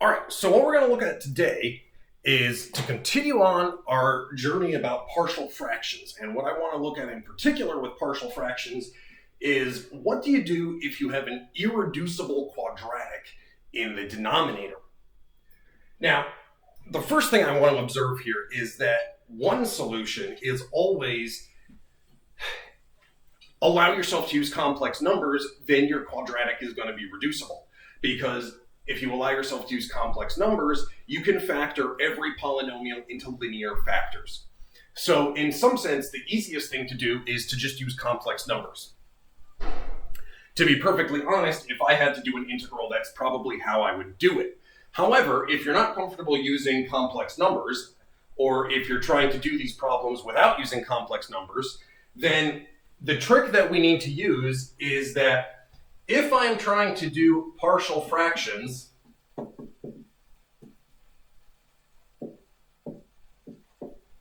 All right, so what we're going to look at today is to continue on our journey about partial fractions. And what I want to look at in particular with partial fractions is what do you do if you have an irreducible quadratic in the denominator? Now, the first thing I want to observe here is that one solution is always allow yourself to use complex numbers, then your quadratic is going to be reducible. Because if you allow yourself to use complex numbers, you can factor every polynomial into linear factors. So in some sense, the easiest thing to do is to just use complex numbers. To be perfectly honest, if I had to do an integral, that's probably how I would do it. However, if you're not comfortable using complex numbers, or if you're trying to do these problems without using complex numbers, then the trick that we need to use is that if I'm trying to do partial fractions,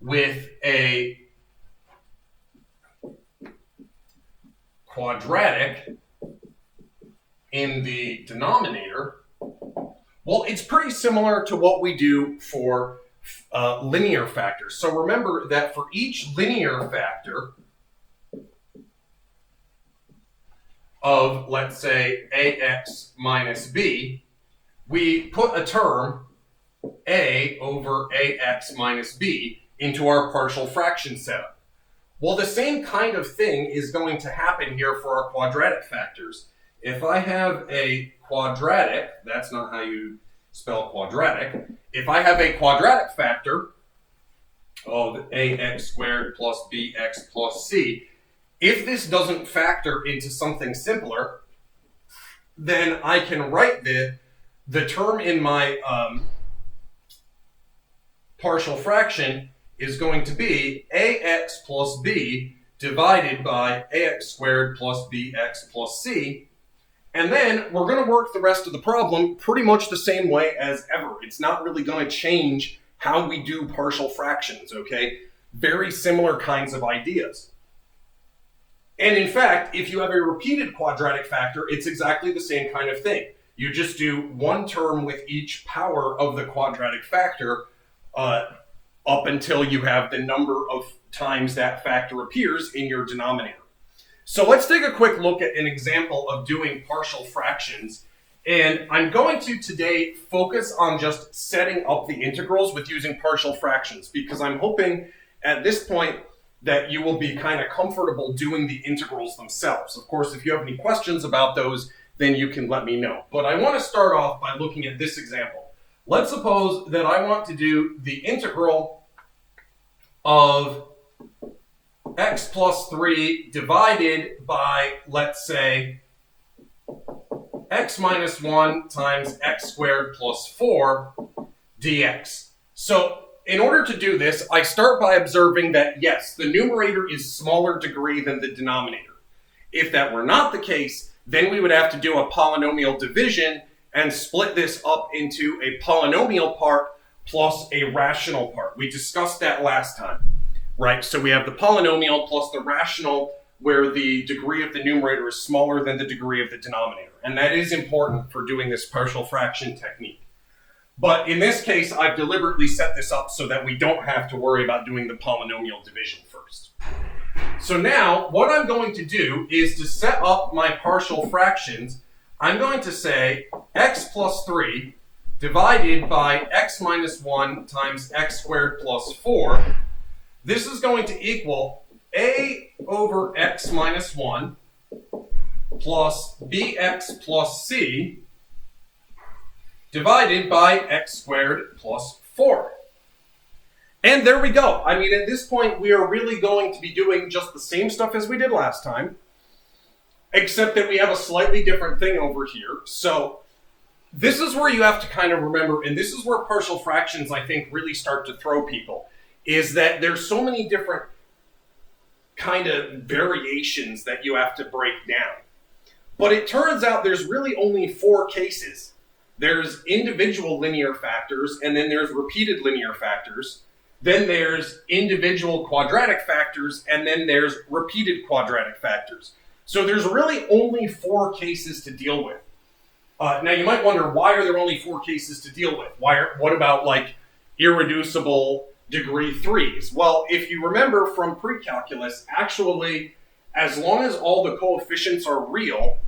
with a quadratic in the denominator, well, it's pretty similar to what we do for linear factors. So remember that for each linear factor of, let's say, ax minus b, we put a term, a over ax minus b, into our partial fraction setup. Well, the same kind of thing is going to happen here for our quadratic factors. If I have a quadratic, that's not how you spell quadratic. If I have a quadratic factor of ax squared plus bx plus c, if this doesn't factor into something simpler, then I can write the term in my partial fraction is going to be ax plus b divided by ax squared plus bx plus c. And then we're going to work the rest of the problem pretty much the same way as ever. It's not really going to change how we do partial fractions, okay? Very similar kinds of ideas. And in fact, if you have a repeated quadratic factor, it's exactly the same kind of thing. You just do one term with each power of the quadratic factor up until you have the number of times that factor appears in your denominator. So let's take a quick look at an example of doing partial fractions. And I'm going to today focus on just setting up the integrals with using partial fractions, because I'm hoping at this point that you will be kind of comfortable doing the integrals themselves. Of course, if you have any questions about those, then you can let me know. But I want to start off by looking at this example. Let's suppose that I want to do the integral of x plus 3 divided by, let's say, x minus 1 times x squared plus 4 dx. So in order to do this, I start by observing that, yes, the numerator is smaller degree than the denominator. If that were not the case, then we would have to do a polynomial division and split this up into a polynomial part plus a rational part. We discussed that last time, right? So we have the polynomial plus the rational, where the degree of the numerator is smaller than the degree of the denominator. And that is important for doing this partial fraction technique. But in this case, I've deliberately set this up so that we don't have to worry about doing the polynomial division first. So now, what I'm going to do is to set up my partial fractions. I'm going to say x plus 3 divided by x minus 1 times x squared plus 4. This is going to equal a over x minus 1 plus bx plus c divided by x squared plus 4. And there we go. I mean, at this point, we are really going to be doing just the same stuff as we did last time, except that we have a slightly different thing over here. So this is where you have to kind of remember, and this is where partial fractions, I think, really start to throw people, is that there's so many different kind of variations that you have to break down. But it turns out there's really only 4 cases. There's individual linear factors, and then there's repeated linear factors. Then there's individual quadratic factors, and then there's repeated quadratic factors. So there's really only 4 cases to deal with. Now you might wonder, why are there only 4 cases to deal with? What about like irreducible degree 3s? Well, if you remember from pre-calculus, actually, as long as all the coefficients are real,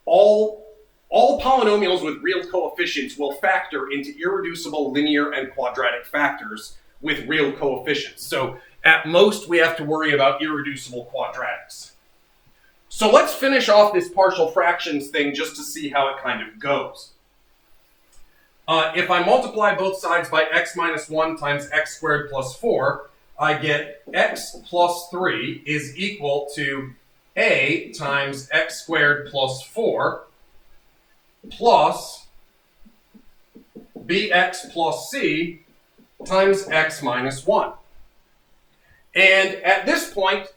all polynomials with real coefficients will factor into irreducible linear and quadratic factors with real coefficients. So at most, we have to worry about irreducible quadratics. So let's finish off this partial fractions thing just to see how it kind of goes. If I multiply both sides by x minus 1 times x squared plus 4, I get x plus 3 is equal to a times x squared plus 4 plus bx plus c times x minus 1. And at this point,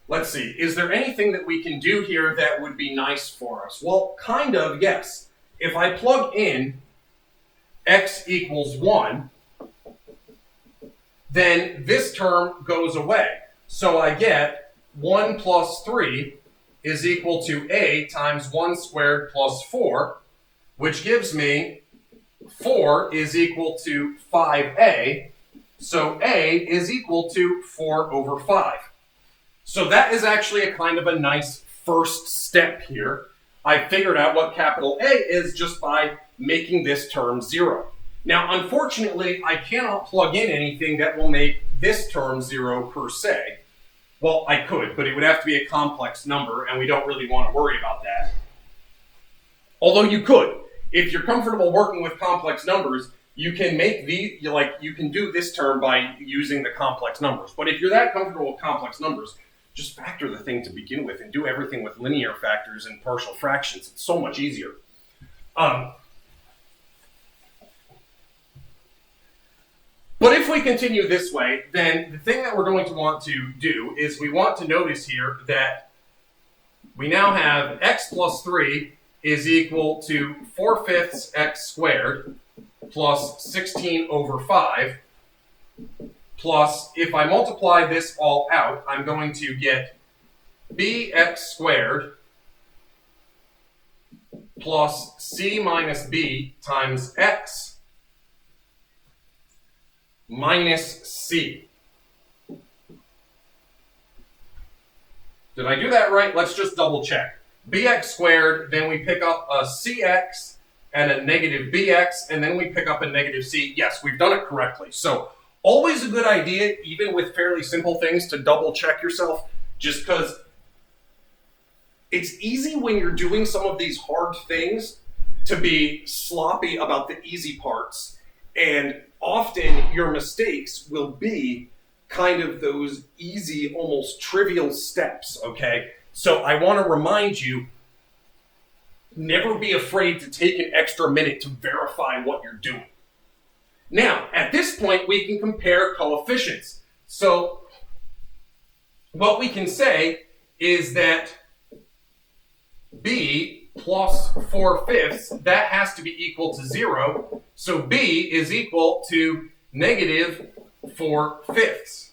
let's see, is there anything that we can do here that would be nice for us? Well, kind of, yes. If I plug in x equals 1, then this term goes away. So I get 1 plus 3 is equal to a times 1 squared plus 4, which gives me 4 is equal to 5a. So a is equal to 4 over 5. So that is actually a kind of a nice first step here. I figured out what capital A is just by making this term 0. Now, unfortunately, I cannot plug in anything that will make this term 0 per se. Well, I could, but it would have to be a complex number, and we don't really want to worry about that. Although you could. If you're comfortable working with complex numbers, you can make you can do this term by using the complex numbers. But if you're that comfortable with complex numbers, just factor the thing to begin with and do everything with linear factors and partial fractions. It's so much easier. But if we continue this way, then the thing that we're going to want to do is we want to notice here that we now have x plus 3 is equal to 4/5 x squared plus 16 over 5, plus, if I multiply this all out, I'm going to get bx squared plus c minus b times x minus c. Did I do that right? Let's just double check. Bx squared, then we pick up a cx and a negative bx, and then we pick up a negative c. Yes, we've done it correctly. So always a good idea, even with fairly simple things, to double check yourself, just because it's easy when you're doing some of these hard things to be sloppy about the easy parts, and often your mistakes will be kind of those easy, almost trivial steps, okay? So I want to remind you, never be afraid to take an extra minute to verify what you're doing. Now, at this point, we can compare coefficients. So what we can say is that b plus 4/5, that has to be equal to 0. So b is equal to negative 4/5.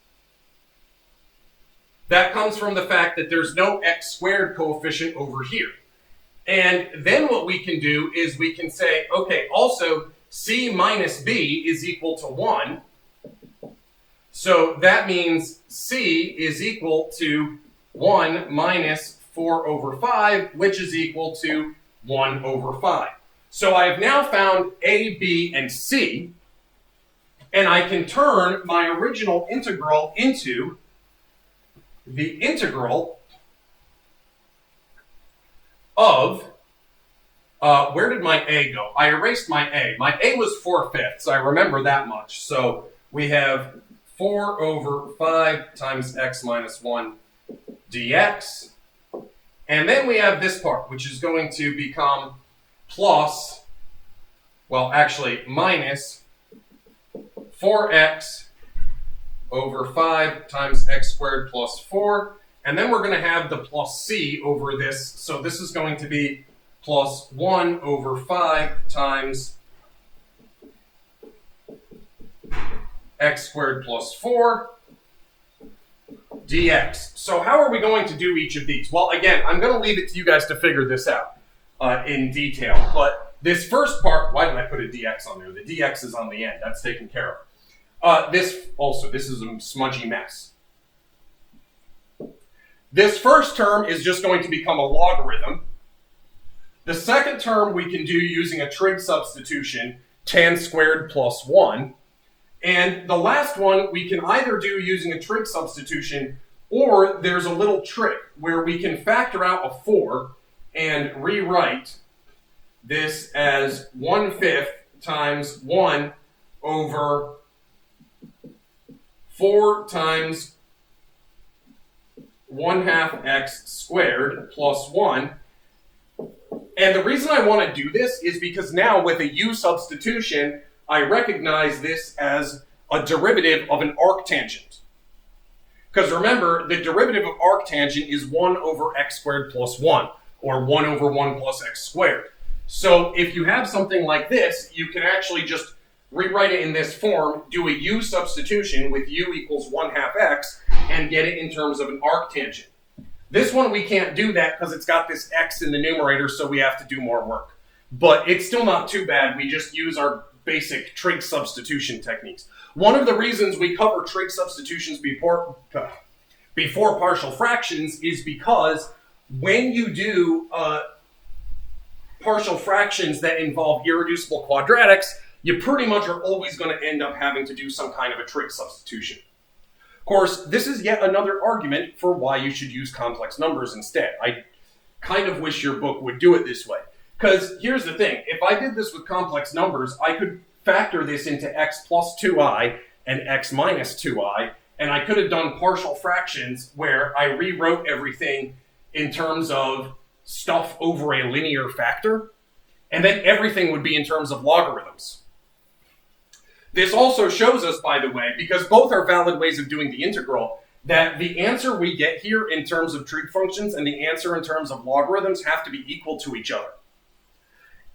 That comes from the fact that there's no x squared coefficient over here. And then what we can do is we can say, okay, also c minus b is equal to 1. So that means c is equal to 1 minus 4 over 5, which is equal to 1 over 5. So I have now found a, b, and c, and I can turn my original integral into the integral of, where did my a go? I erased my a. My a was 4/5, I remember that much. So we have 4 over 5 times x minus 1 dx. And then we have this part, which is going to become plus, well, actually minus 4x over 5 times x squared plus 4. And then we're going to have the plus c over this. So this is going to be plus 1 over 5 times x squared plus 4 dx. So how are we going to do each of these? Well, again, I'm going to leave it to you guys to figure this out. in detail. But this first part, why did I put a dx on there? The dx is on the end. That's taken care of. This is a smudgy mess. This first term is just going to become a logarithm. The second term we can do using a trig substitution, tan squared plus 1. And the last one we can either do using a trig substitution, or there's a little trick where we can factor out a 4 and rewrite this as 1/5 times 1 over 4 times 1/2 x squared plus 1. And the reason I want to do this is because now with a u substitution, I recognize this as a derivative of an arctangent. Because remember, the derivative of arctangent is 1 over x squared plus 1, or 1 over 1 plus x squared. So if you have something like this, you can actually just rewrite it in this form, do a u substitution with u equals 1/2 x, and get it in terms of an arctangent. This one we can't do that because it's got this x in the numerator, so we have to do more work. But it's still not too bad. We just use our basic trig substitution techniques. One of the reasons we cover trig substitutions before partial fractions is because when you do partial fractions that involve irreducible quadratics, you pretty much are always going to end up having to do some kind of a trig substitution. Of course, this is yet another argument for why you should use complex numbers instead. I kind of wish your book would do it this way. Because here's the thing, if I did this with complex numbers, I could factor this into x plus 2i and x minus 2i, and I could have done partial fractions where I rewrote everything in terms of stuff over a linear factor, and then everything would be in terms of logarithms. This also shows us, by the way, because both are valid ways of doing the integral, that the answer we get here in terms of trig functions and the answer in terms of logarithms have to be equal to each other.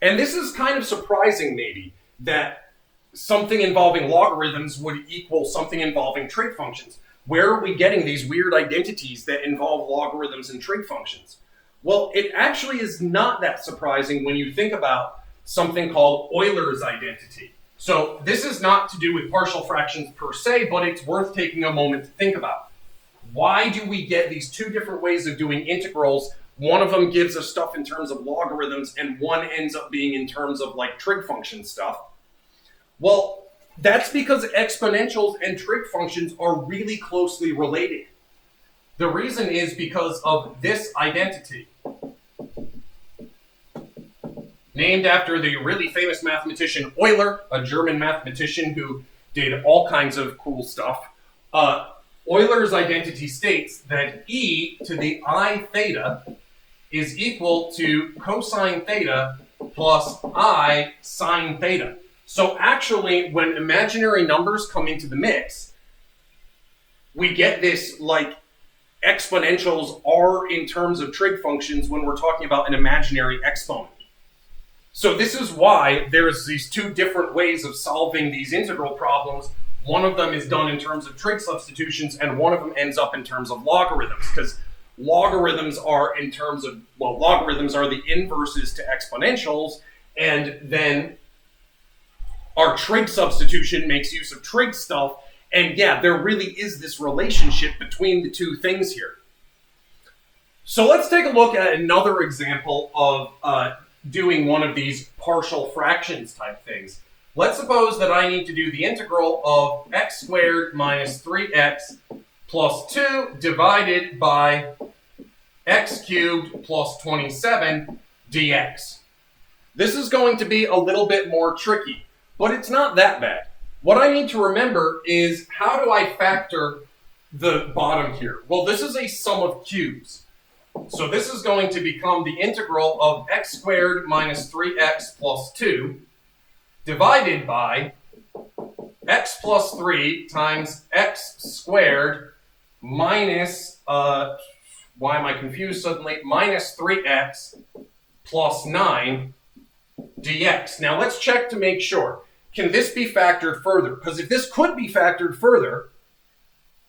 And this is kind of surprising, maybe, that something involving logarithms would equal something involving trig functions. Where are we getting these weird identities that involve logarithms and trig functions? Well, it actually is not that surprising when you think about something called Euler's identity. So this is not to do with partial fractions per se, but it's worth taking a moment to think about. Why do we get these two different ways of doing integrals? One of them gives us stuff in terms of logarithms, and one ends up being in terms of like trig function stuff. Well, that's because exponentials and trig functions are really closely related. The reason is because of this identity, named after the really famous mathematician Euler, a German mathematician who did all kinds of cool stuff. Euler's identity states that e to the I theta is equal to cosine theta plus I sine theta. So actually, when imaginary numbers come into the mix, we get this like exponentials are in terms of trig functions when we're talking about an imaginary exponent. So this is why there's these two different ways of solving these integral problems. One of them is done in terms of trig substitutions, and one of them ends up in terms of logarithms, because logarithms are in terms of, well, logarithms are the inverses to exponentials, and then our trig substitution makes use of trig stuff, and yeah, there really is this relationship between the two things here. So let's take a look at another example of doing one of these partial fractions type things. Let's suppose that I need to do the integral of x squared minus 3x plus 2 divided by x cubed plus 27 dx. This is going to be a little bit more tricky, but it's not that bad. What I need to remember is, how do I factor the bottom here? Well, this is a sum of cubes. So this is going to become the integral of x squared minus 3x plus 2 divided by x plus 3 times x squared minus, why am I confused suddenly? Minus 3x plus 9 dx. Now let's check to make sure. Can this be factored further? Because if this could be factored further,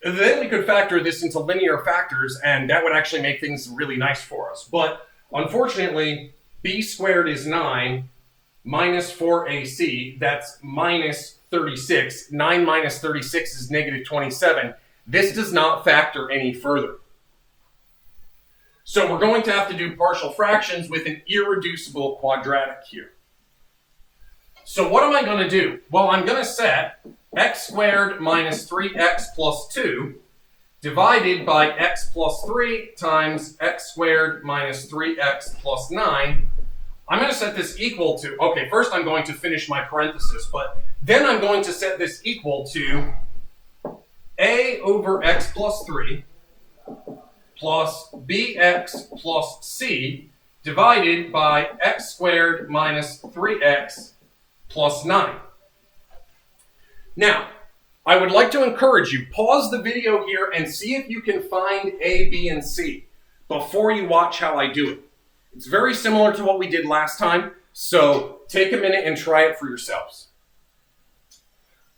then we could factor this into linear factors, and that would actually make things really nice for us. But unfortunately, b squared is 9, minus 4ac, that's minus 36. 9 minus 36 is negative 27. This does not factor any further. So we're going to have to do partial fractions with an irreducible quadratic here. So what am I going to do? Well, I'm going to set x squared minus 3x plus 2 divided by x plus 3 times x squared minus 3x plus 9. I'm going to set this equal to, okay, first I'm going to finish my parenthesis, but then I'm going to set this equal to a over x plus 3 plus bx plus c divided by x squared minus 3x plus 9. Now, I would like to encourage you, pause the video here and see if you can find A, B, and C before you watch how I do it. It's very similar to what we did last time, so take a minute and try it for yourselves.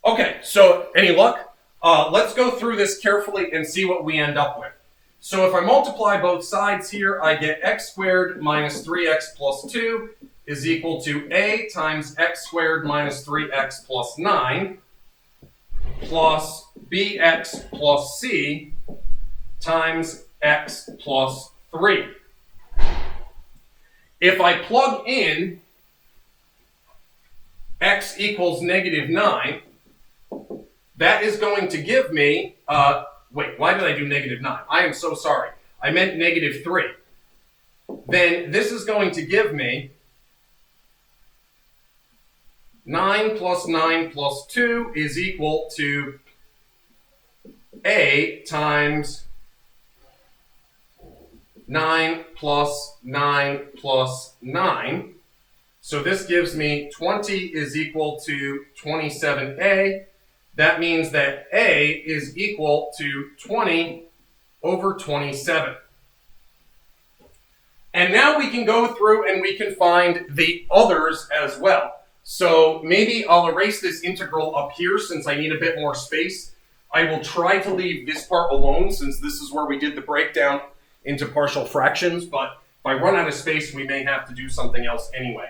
Okay, so any luck? Let's go through this carefully and see what we end up with. So if I multiply both sides here, I get x squared minus 3x plus 2 is equal to a times x squared minus 3x plus 9 plus bx plus c times x plus 3. If I plug in x equals negative 9, that is going to give me, wait, why did I do negative 9? I am so sorry. I meant negative 3. Then this is going to give me 9 plus 9 plus 2 is equal to a times 9 plus 9 plus 9. So this gives me 20 is equal to 27a. That means that a is equal to 20 over 27. And now we can go through and we can find the others as well. So maybe I'll erase this integral up here since I need a bit more space. I will try to leave this part alone since this is where we did the breakdown into partial fractions, but if I run out of space, we may have to do something else anyway.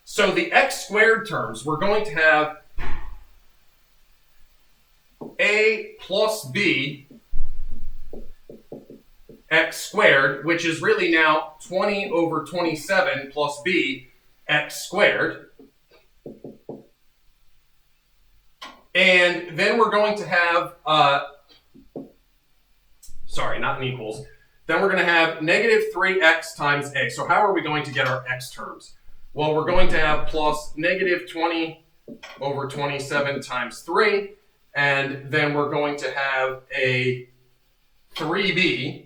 So the x squared terms, we're going to have a plus b x squared, which is really now 20 over 27 plus b x squared. And then we're going to have, sorry, not an equals. Then we're going to have negative 3x times a. So how are we going to get our x terms? Well, we're going to have plus negative 20 over 27 times 3. And then we're going to have a 3b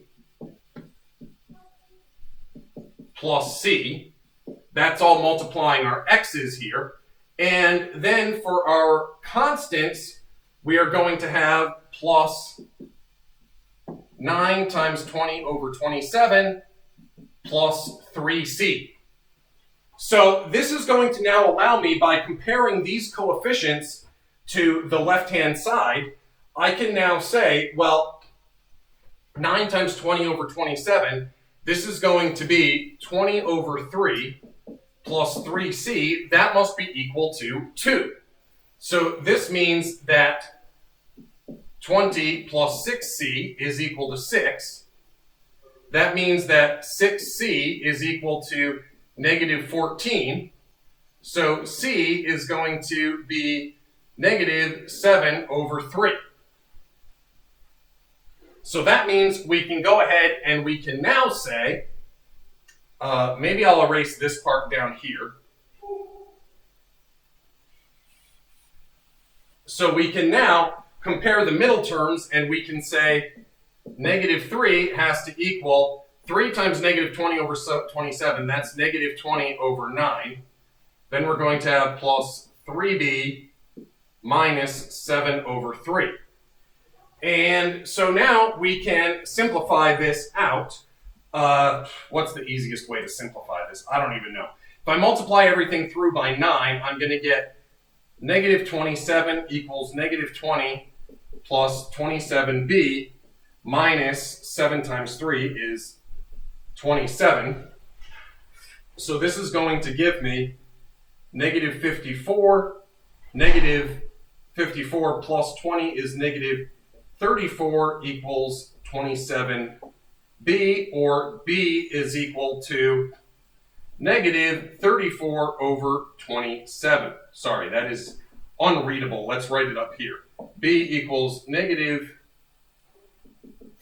plus c. That's all multiplying our x's here. And then for our constants, we are going to have plus 9 times 20 over 27 plus 3c. So this is going to now allow me, by comparing these coefficients to the left-hand side, I can now say, well, 9 times 20 over 27, this is going to be 20 over 3 plus 3c. That must be equal to 2. So this means that 20 plus 6c is equal to 6. That means that 6c is equal to negative 14. So c is going to be negative 7 over 3. So that means we can go ahead and we can now say, maybe I'll erase this part down here. So we can now compare the middle terms and we can say negative 3 has to equal 3 times negative 20 over 27. That's negative 20 over 9. Then we're going to have plus 3b minus 7 over 3. And so now we can simplify this out. What's the easiest way to simplify this? I don't even know. If I multiply everything through by 9, I'm going to get negative 27 equals negative 20 plus 27b minus 7 times 3 is 27. So this is going to give me negative 54. Negative 54 plus 20 is negative 34 equals 27b, or b is equal to negative 34 over 27. Sorry, that is unreadable. Let's write it up here. b equals negative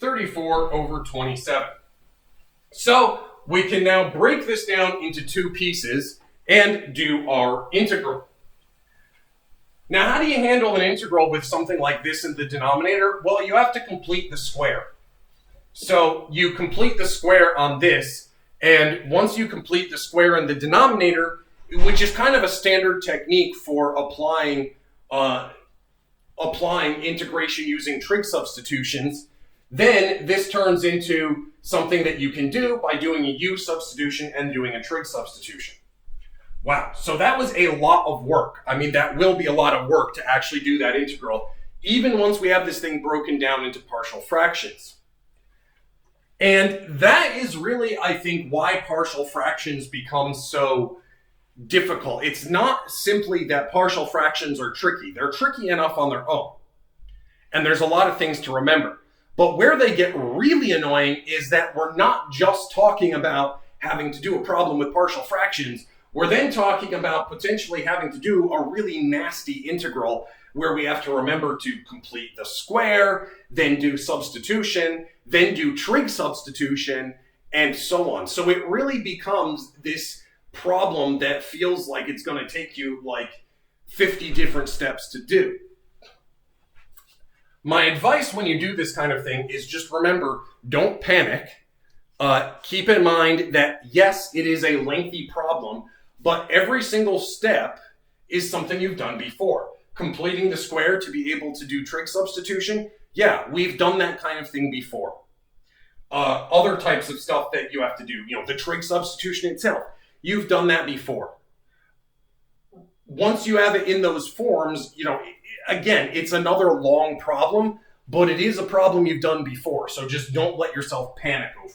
34 over 27. So we can now break this down into two pieces and do our integral. Now, how do you handle an integral with something like this in the denominator? Well, you have to complete the square. So you complete the square on this, and once you complete the square in the denominator, which is kind of a standard technique for applying integration using trig substitutions, then this turns into something that you can do by doing a u substitution and doing a trig substitution. Wow, so that was a lot of work. I mean, that will be a lot of work to actually do that integral, even once we have this thing broken down into partial fractions. And that is really, I think, why partial fractions become so difficult. It's not simply that partial fractions are tricky. They're tricky enough on their own. And there's a lot of things to remember. But where they get really annoying is that we're not just talking about having to do a problem with partial fractions. We're then talking about potentially having to do a really nasty integral where we have to remember to complete the square, then do substitution, then do trig substitution, and so on. So it really becomes this problem that feels like it's going to take you like 50 different steps to do. My advice when you do this kind of thing is just remember, don't panic. Keep in mind that yes, it is a lengthy problem, but every single step is something you've done before. Completing the square to be able to do trig substitution, yeah, we've done that kind of thing before. Other types of stuff that you have to do, the trig substitution itself, you've done that before. Once you have it in those forms, again, it's another long problem, but it is a problem you've done before, so just don't let yourself panic over it.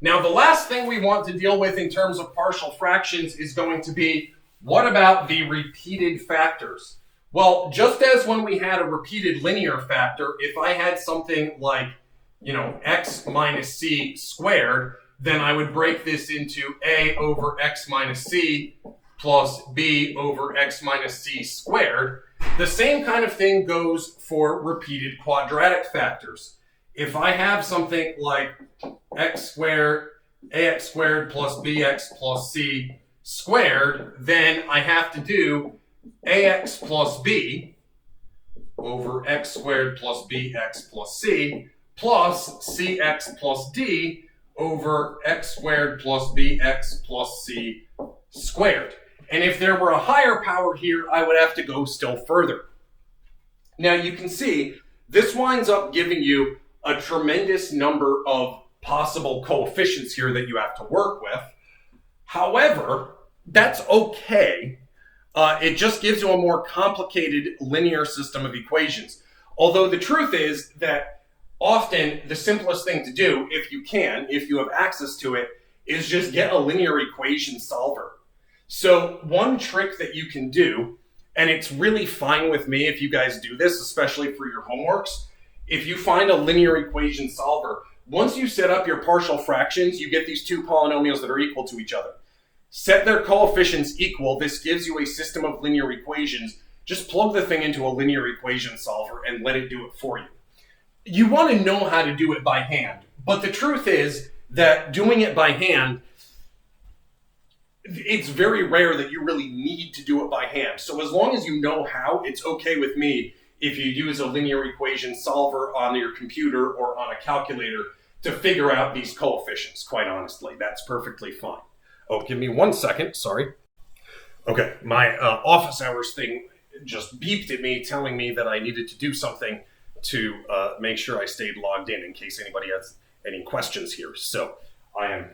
Now, the last thing we want to deal with in terms of partial fractions is going to be, what about the repeated factors? Well, just as when we had a repeated linear factor, if I had something like, x minus c squared, then I would break this into a over x minus c plus b over x minus c squared. The same kind of thing goes for repeated quadratic factors. If I have something like ax squared plus bx plus c squared, then I have to do ax plus b over x squared plus bx plus c plus cx plus d over x squared plus bx plus c squared. And if there were a higher power here, I would have to go still further. Now you can see this winds up giving you a tremendous number of possible coefficients here that you have to work with. However, that's okay. It just gives you a more complicated linear system of equations. Although the truth is that often the simplest thing to do, if you have access to it, is just get a linear equation solver. So one trick that you can do, and it's really fine with me if you guys do this, especially for your homeworks, if you find a linear equation solver, once you set up your partial fractions, you get these two polynomials that are equal to each other. Set their coefficients equal. This gives you a system of linear equations. Just plug the thing into a linear equation solver and let it do it for you. You want to know how to do it by hand, but the truth is that doing it by hand, it's very rare that you really need to do it by hand. So as long as you know how, it's okay with me if you use a linear equation solver on your computer or on a calculator to figure out these coefficients, quite honestly. That's perfectly fine. Oh, give me 1 second, sorry. Okay, my office hours thing just beeped at me telling me that I needed to do something to make sure I stayed logged in case anybody has any questions here. So I am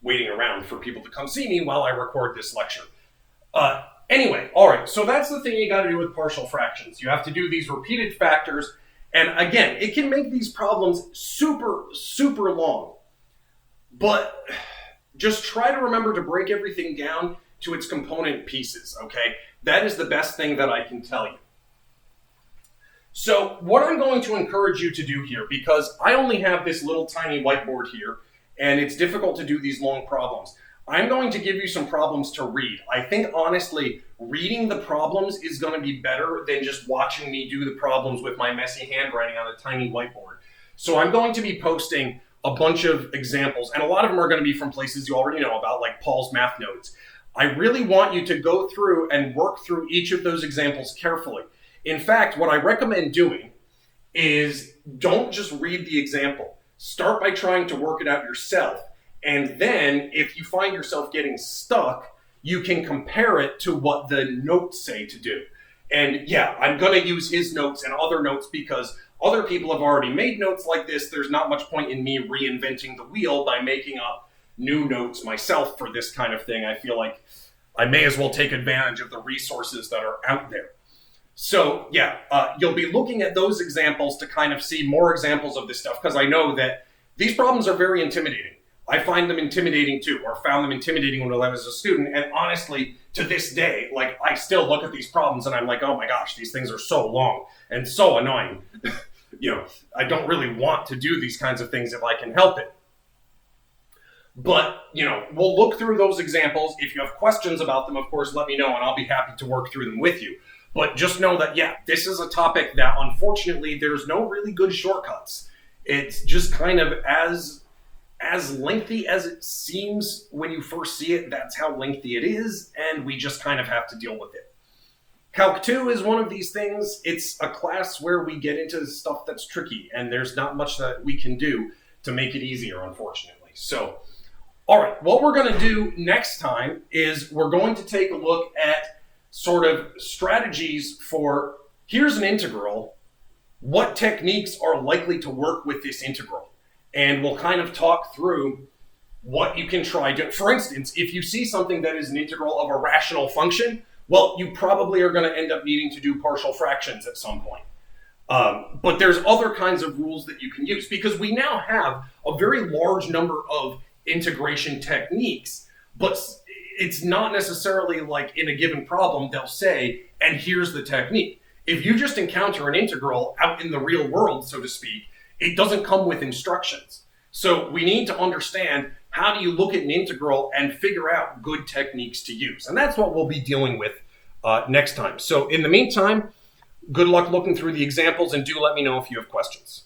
waiting around for people to come see me while I record this lecture. Anyway, all right, so that's the thing you got to do with partial fractions. You have to do these repeated factors, and again, it can make these problems super, super long. But just try to remember to break everything down to its component pieces, okay? That is the best thing that I can tell you. So what I'm going to encourage you to do here, because I only have this little tiny whiteboard here, and it's difficult to do these long problems, I'm going to give you some problems to read. I think, honestly, reading the problems is going to be better than just watching me do the problems with my messy handwriting on a tiny whiteboard. So I'm going to be posting a bunch of examples, and a lot of them are going to be from places you already know about, like Paul's Math Notes. I really want you to go through and work through each of those examples carefully. In fact, what I recommend doing is don't just read the example. Start by trying to work it out yourself. And then if you find yourself getting stuck, you can compare it to what the notes say to do. And yeah, I'm going to use his notes and other notes because other people have already made notes like this. There's not much point in me reinventing the wheel by making up new notes myself for this kind of thing. I feel like I may as well take advantage of the resources that are out there. So yeah, you'll be looking at those examples to kind of see more examples of this stuff, because I know that these problems are very intimidating. I find them intimidating too, or found them intimidating when I was a student. And honestly, to this day, like, I still look at these problems and I'm like, oh my gosh, these things are so long and so annoying. You know, I don't really want to do these kinds of things if I can help it. But, you know, we'll look through those examples. If you have questions about them, of course, let me know and I'll be happy to work through them with you. But just know that, yeah, this is a topic that, unfortunately, there's no really good shortcuts. It's just kind of as lengthy as it seems when you first see it. That's how lengthy it is, and we just kind of have to deal with it. Calc 2 is one of these things. It's a class where we get into stuff that's tricky, and there's not much that we can do to make it easier, unfortunately. So, all right, what we're going to do next time is we're going to take a look at sort of strategies for, here's an integral, what techniques are likely to work with this integral? And we'll kind of talk through what you can try to, for instance, if you see something that is an integral of a rational function, well, you probably are going to end up needing to do partial fractions at some point. But there's other kinds of rules that you can use, because we now have a very large number of integration techniques, but it's not necessarily like in a given problem they'll say, and here's the technique. If you just encounter an integral out in the real world, so to speak, it doesn't come with instructions. So we need to understand, how do you look at an integral and figure out good techniques to use? And that's what we'll be dealing with next time. So in the meantime, good luck looking through the examples, and do let me know if you have questions.